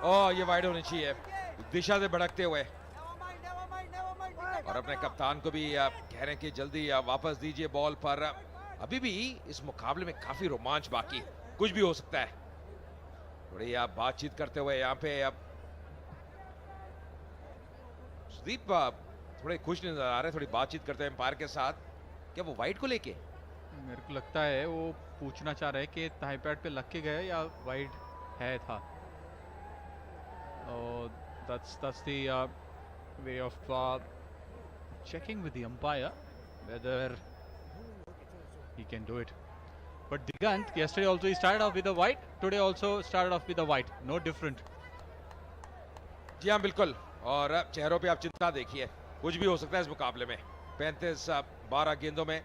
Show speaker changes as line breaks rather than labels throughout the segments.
ओह, ये वाइड होनी चाहिए, दिशा से भड़कते हुए। और अपने कप्तान को भी कह रहे हैं कि जल्दी वापस दीजिए बॉल पर। अभी भी इस मुकाबले में काफी रोमांच बाकी, कुछ भी हो सकता है। थोड़ी बातचीत करते हुए यहाँ पे अब सुदीप थोड़े खुश नजर आ रहे हैं, थोड़ी बातचीत करते हैं एम्पायर के साथ। क्या वो वाइड को लेके?
मेरे को लगता है वो पूछना चाह रहे हैं कि थाई पैड पे लग के गए या वाइड है था। that's the way of checking with the umpire whether he can do it. But Digant, yesterday also he started off with a white, today also started off with a white, no different.
जी हाँ, बिल्कुल। और चेहरों पे आप चिंता देखिए, कुछ भी हो सकता है इस मुकाबले में। 35-12 गेंदों में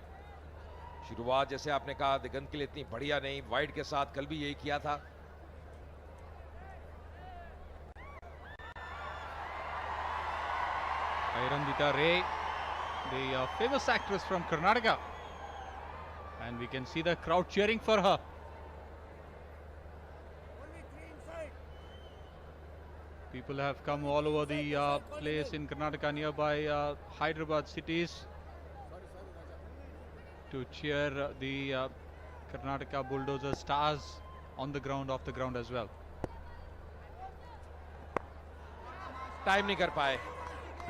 शुरुआत, जैसे आपने कहा, दिगंत के लिए इतनी बढ़िया नहीं। वाइड के साथ कल भी यही किया था।
Irandita Ray, the famous actress from Karnataka, and we can see the crowd cheering for her. People have come all over the place in Karnataka, nearby Hyderabad cities, to cheer the Karnataka Bulldozers stars on the ground, off the ground as well.
Time नहीं कर पाए,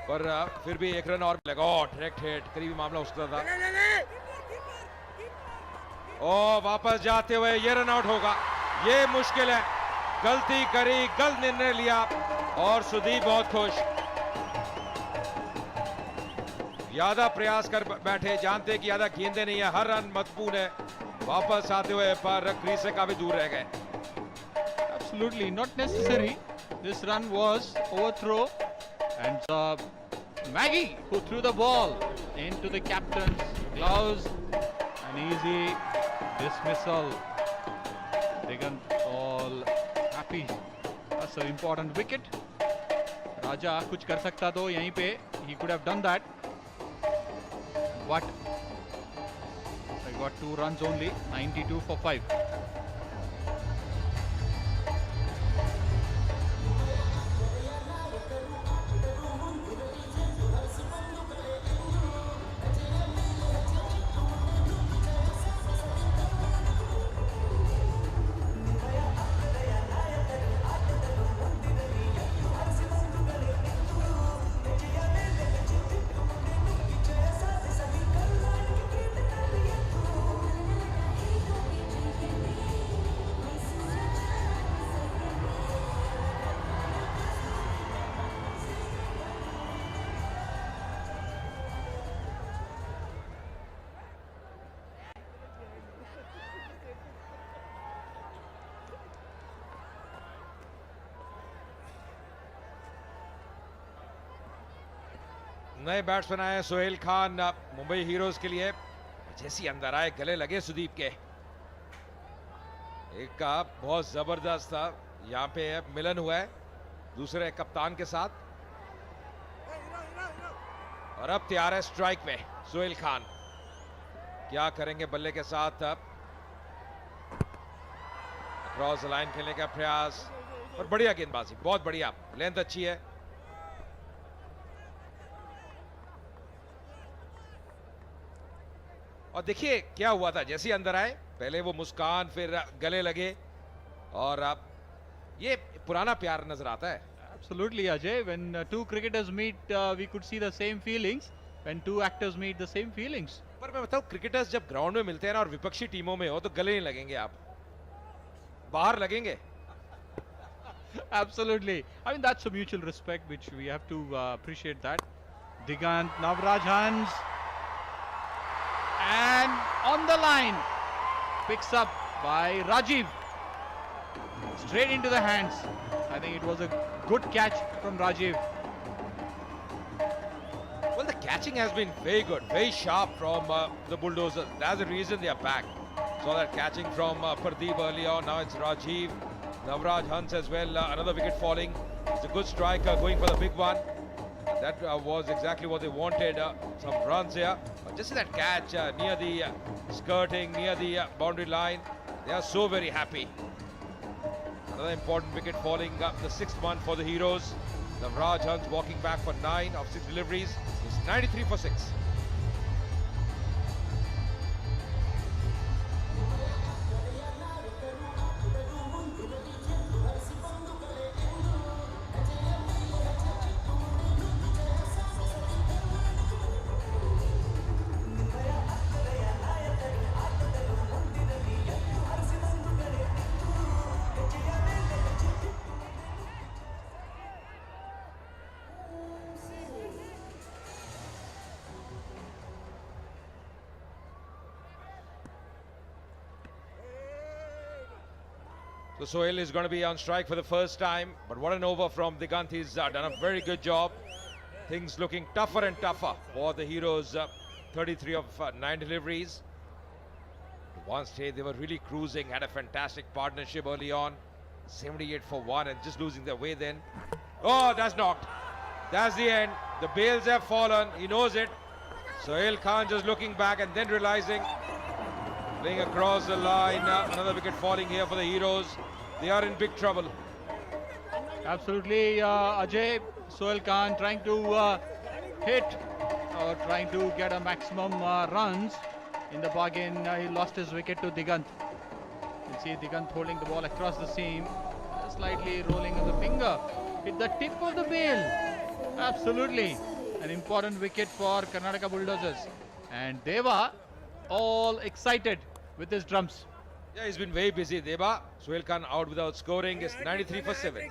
पर फिर भी एक run और लगा। Direct hit, करीबी मामला उसका था। ओ, वापस जाते हुए ये रन आउट होगा, ये मुश्किल है। गलती करी, गलत निर्णय लिया, और सुदीप बहुत खुश। ज्यादा प्रयास कर बैठे, जानते कि ज्यादा गेंदे नहीं है, हर रन महत्वपूर्ण है। वापस आते हुए पर क्रीज से काफी दूर रह गए।
Absolutely not necessary. This run was overthrow, and Maggie who threw the ball into the captain's gloves. An easy dismissal. Digant all happy. That's an important wicket. Raja कुछ कर सकता तो यहीं पे he could have done that. But I got 2 runs only, 92 for 5.
नए batsman आए Sohail Khan Mumbai heroes के लिए। जैसी अंदर आए, गले लगे सुदीप के। एक का बहुत जबरदस्त था, यहाँ पे मिलन हुआ है दूसरे कप्तान के साथ। और अब तैयार है स्ट्राइक में सोहेल खान। क्या करेंगे बल्ले के साथ? क्रॉस लाइन खेलने का प्रयास, और बढ़िया गेंदबाजी, बहुत बढ़िया, लेंथ अच्छी है। और देखिए क्या हुआ था, जैसे अंदर आए पहले वो मुस्कान, फिर गले लगे, और अब ये पुराना प्यार नजर आता है।
Absolutely, Ajay. When two cricketers meet, we could see the same feelings. When two actors meet, the same feelings.
पर मैं बताऊं, क्रिकेटर्स जब ग्राउंड में मिलते हैं ना और विपक्षी टीमों में हो, तो गले नहीं लगेंगे, आप बाहर लगेंगे।
Absolutely. I mean, that's a mutual respect which we have to appreciate that. Digant, Navraj Hans, and on the line, picks up by Rajiv, straight into the hands. I think it was a good catch from Rajiv.
Well, the catching has been very good, very sharp from the Bulldozers. That's the reason they are back. Saw that catching from Pardeep earlier on. Now it's Rajiv. Navraj Hans as well, another wicket falling. It's a good striker going for the big one. That was exactly what they wanted, some runs here. Just that catch near the skirting, near the boundary line. They are so very happy. Another important wicket falling up, the sixth one for the Heroes. Navraj Hans walking back for 9 of 6 deliveries. It's 93 for 6. So Sohail is going to be on strike for the first time. But what an over from Digant. He's done a very good job. Things looking tougher and tougher for the Heroes. 33 of 9 deliveries. At one stage they were really cruising. Had a fantastic partnership early on. 78 for 1 and just losing their way then. Oh, that's knocked. That's the end. The bails have fallen. He knows it. Sohail Khan just looking back and then realizing. Playing across the line. Another wicket falling here for the Heroes. They are in big trouble.
Absolutely, Ajay. Sohail Khan trying to hit or trying to get a maximum runs. In the bargain, he lost his wicket to Digant. You see Digant holding the ball across the seam, slightly rolling on the finger. Hit the tip of the bail. Absolutely, an important wicket for Karnataka Bulldozers. And Deva all excited with his drums.
Yeah, he's been very busy. Deba, Sohail Khan out without scoring is 93 for 7.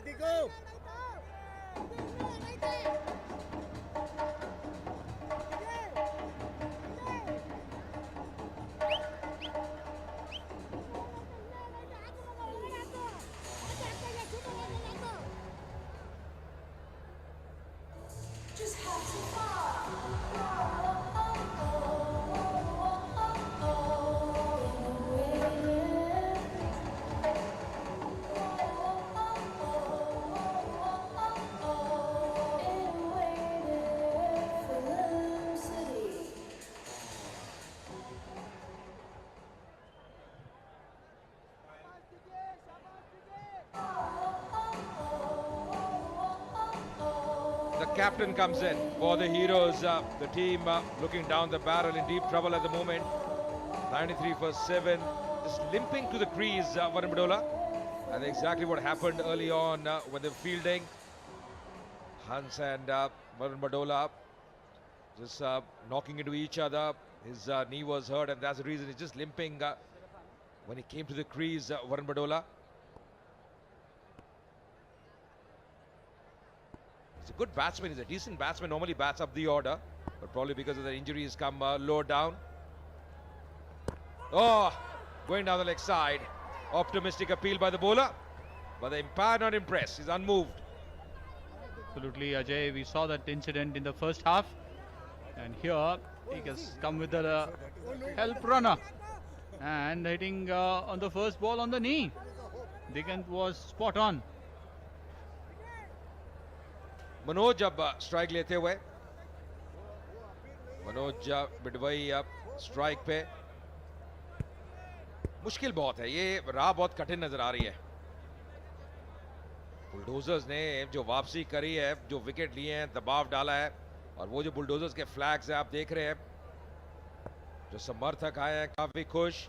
The captain comes in for the Heroes. The team looking down the barrel in deep trouble at the moment. 93 for 7. Just limping to the crease, Varun Badola. And exactly what happened early on when they were fielding. Hans and Varun Badola just knocking into each other. His knee was hurt and that's the reason he's just limping when he came to the crease, Varun Badola. He's a good batsman, he's a decent batsman, normally bats up the order, but probably because of the injuries come low down. Oh, going down the leg side. Optimistic appeal by the bowler, but the umpire not impressed, he's unmoved.
Absolutely, Ajay. We saw that incident in the first half. And here he has come with the help runner and hitting on the first ball on the knee. Digant was spot on.
Manoj अब strike लेते हुए, मनोज मिडवई अब strike पे. मुश्किल बहुत है, ये राह बहुत कठिन नजर आ रही है. बुलडोजर्स ने जो वापसी करी है, जो विकेट लिए हैं, दबाव डाला है, और वो जो बुलडोजर्स के फ्लैग्स हैं आप देख रहे हैं, जो समर्थक आए हैं काफी खुश.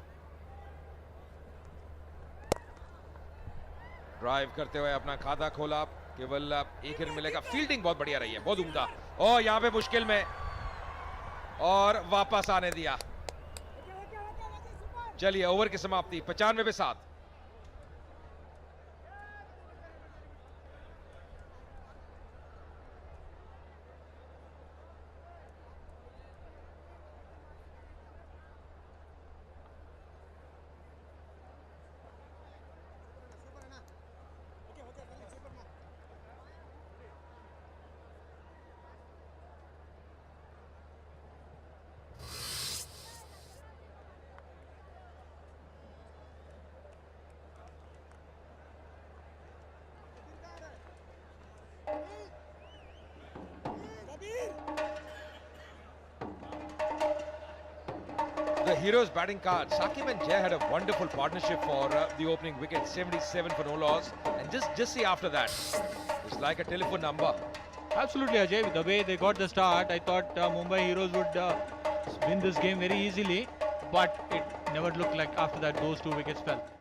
ड्राइव करते हुए अपना खाता खोला, केवल एक रन मिलेगा. फील्डिंग बहुत बढ़िया रही है, बहुत उम्दा. और यहां पे मुश्किल में और वापस आने दिया. चलिए ओवर की समाप्ति 95 पे 7. Heroes batting card. Sakib and Jay had a wonderful partnership for the opening wicket, 77 for no loss. And just see after that, it's like a telephone number.
Absolutely, Ajay. The way they got the start, I thought Mumbai Heroes would win this game very easily. But it never looked like after that those two wickets fell.